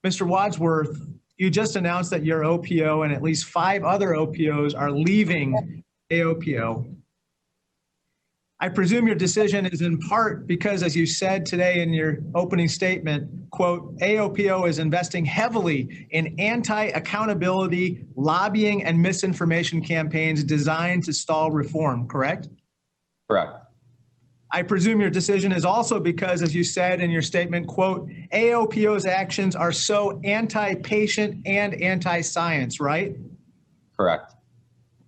Mr. Wadsworth, you just announced that your OPO and at least 5 other OPOs are leaving AOPO. I presume your decision is in part because, as you said today in your opening statement, quote, AOPO is investing heavily in anti-accountability, lobbying, and misinformation campaigns designed to stall reform, correct? Correct. I presume your decision is also because, as you said in your statement, quote, AOPO's actions are so anti-patient and anti-science, right? Correct.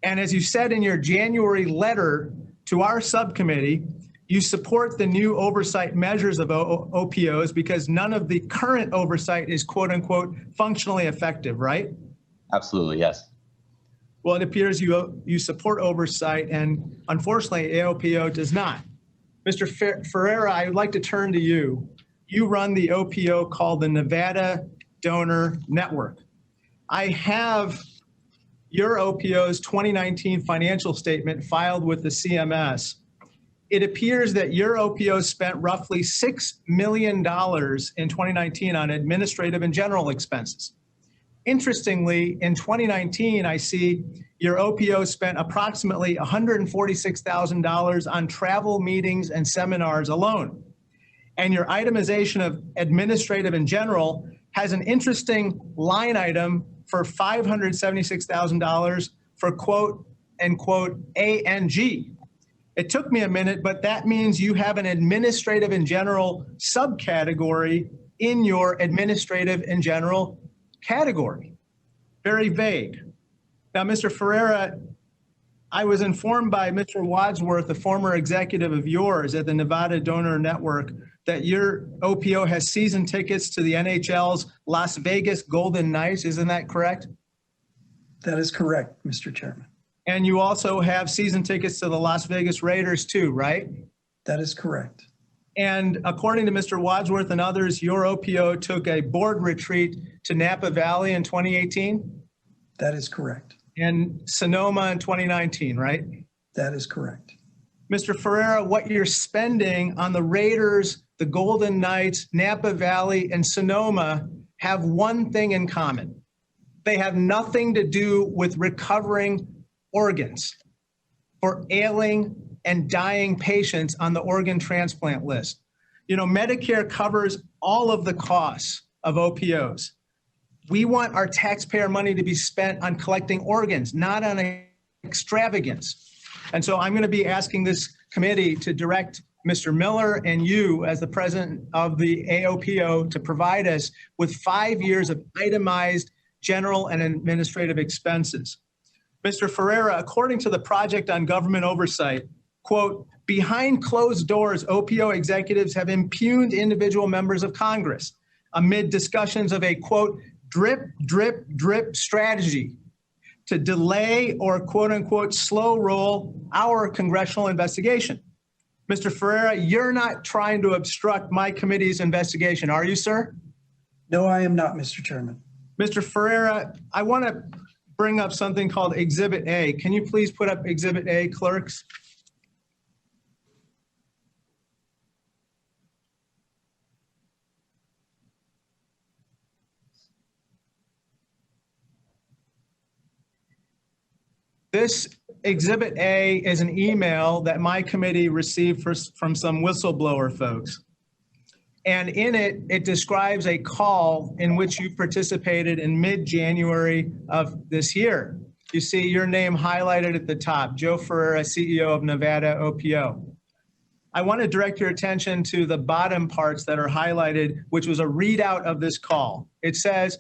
And as you said in your January letter to our subcommittee, you support the new oversight measures of OPOs because none of the current oversight is quote unquote functionally effective, right? Absolutely, yes. Well, it appears you support oversight, and unfortunately AOPO does not. Mr. Ferreira, I would like to turn to you. You run the OPO called the Nevada Donor Network. I have your OPO's 2019 financial statement filed with the CMS. It appears that your OPO spent roughly $6 million in 2019 on administrative and general expenses. Interestingly, in 2019, I see your OPO spent approximately $146,000 on travel, meetings, and seminars alone. And your itemization of administrative and general has an interesting line item for $576,000 for quote unquote ANG. It took me a minute, but that means you have an administrative and general subcategory in your administrative and general category. Very vague. Now, Mr. Ferreira, I was informed by Mr. Wadsworth, a former executive of yours at the Nevada Donor Network, that your OPO has season tickets to the NHL's Las Vegas Golden Knights. Isn't that correct? That is correct, Mr. Chairman. And you also have season tickets to the Las Vegas Raiders too, right? That is correct. And according to Mr. Wadsworth and others, your OPO took a board retreat to Napa Valley in 2018? That is correct. And Sonoma in 2019, right? That is correct. Mr. Ferreira, what you're spending on the Raiders, the Golden Knights, Napa Valley, and Sonoma have one thing in common. They have nothing to do with recovering organs for ailing and dying patients on the organ transplant list. You know, Medicare covers all of the costs of OPOs. We want our taxpayer money to be spent on collecting organs, not on extravagance. And so I'm going to be asking this committee to direct Mr. Miller and you as the president of the AOPO to provide us with 5 years of itemized general and administrative expenses. Mr. Ferreira, according to the Project on Government Oversight, quote, behind closed doors, OPO executives have impugned individual members of Congress amid discussions of a, quote, drip, drip, drip strategy to delay or, quote unquote, slow roll our congressional investigation. Mr. Ferreira, you're not trying to obstruct my committee's investigation, are you, sir? No, I am not, Mr. Chairman. Mr. Ferreira, I want to bring up something called Exhibit A. Can you please put up Exhibit A, clerks? This Exhibit A is an email that my committee received from some whistleblower folks. And in it, it describes a call in which you participated in mid-January of this year. You see your name highlighted at the top, Joe Ferreira, CEO of Nevada OPO. I want to direct your attention to the bottom parts that are highlighted, which was a readout of this call. It says,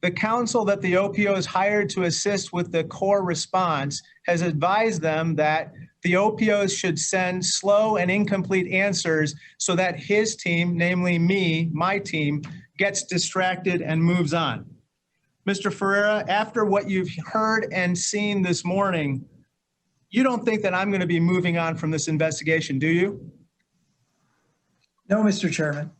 the counsel that the OPO is hired to assist with the core response has advised them that the OPOs should send slow and incomplete answers so that his team, namely me, my team, gets distracted and moves on. Mr. Ferreira, after what you've heard and seen this morning, you don't think that I'm going to be moving on from this investigation, do you? No, Mr. Chairman.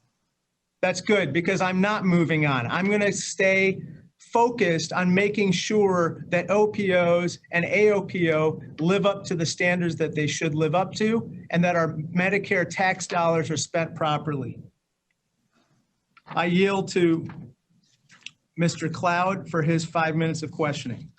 That's good, because I'm not moving on. I'm going to stay focused on making sure that OPOs and AOPO live up to the standards that they should live up to, and that our Medicare tax dollars are spent properly. I yield to Mr. Cloud for his 5 minutes of questioning.